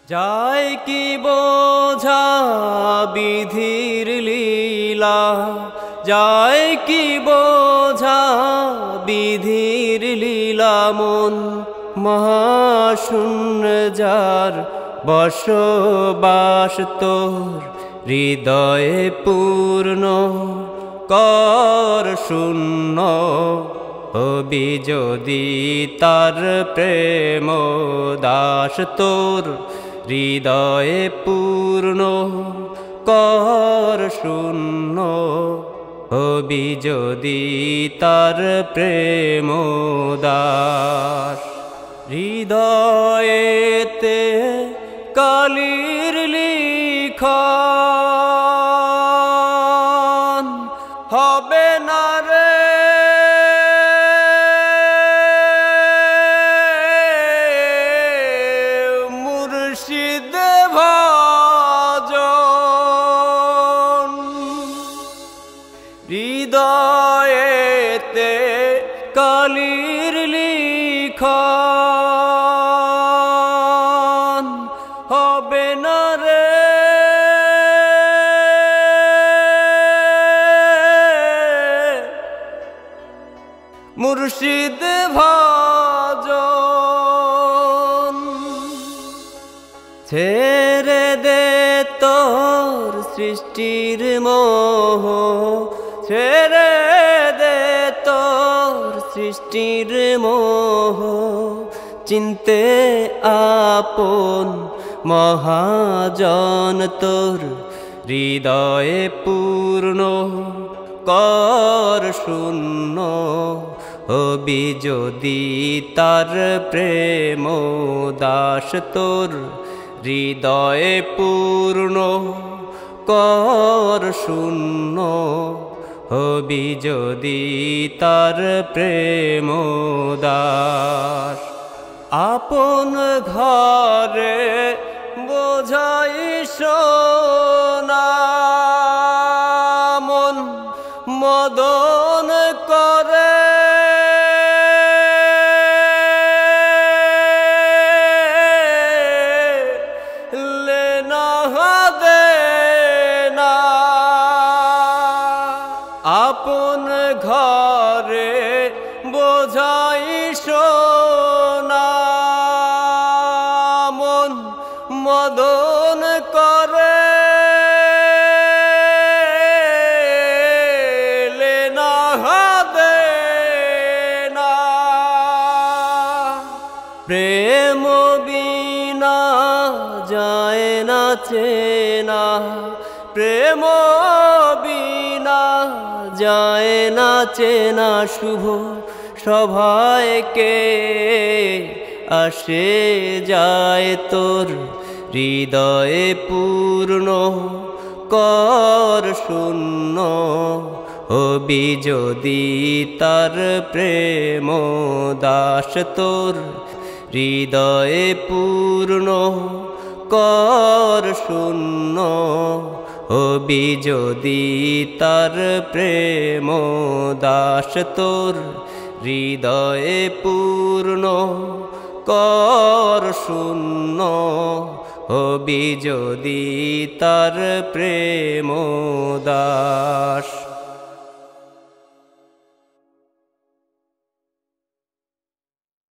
যায় কি বোঝা বিধির লীলা, যায় কি বোঝা বিধির লীলা। মন মহাশূন্য যার বসবাস তোর, হৃদয়ে পূর্ণ কর শূন্য হবি যদি তার প্রেম দাস। তোর হৃদয়ে পূর্ণ কর শূন্য হবি যদি তার প্রেম দাস। হৃদয়েতে কালির লিখন হবে না রে মুর্শিদ ভজন। হৃদয়েতে কালির লিখন হবে না রে মুর্শিদ ভজন। ছেড়ে দে তোর সৃষ্টির মোহ, ছেড়ে দে তোর সৃষ্টির মোহ। চিনতে আপন মহাজন তোর, হৃদয়ে পূর্ণ কর শূন্য হবি যদি তার প্রেম দাস। তোর হৃদয়ে পূর্ণ কর শূন্য হবি যদি তার প্রেম দাস। আপন ঘরে বোঝাই সোনা মন মদন করে, লেনা দে না। আপন ঘরে বোঝাই সোনা মন মদন করে, লেনা দে না। প্রেম বিনা যায় না চেনা, প্রেম বিনা যায় না চেনা। শুভ সভায় কে আসে যায় তোর, হৃদয়ে পূর্ণ কর শূন্য হবি যদি তার প্রেম দাস। তোর হৃদয়ে পূর্ণ কর শূন্য হবি যদি তার প্রেম দাস। তোর হৃদয়ে পূর্ণ কর শূন্য হবি যদি তার প্রেম দাস।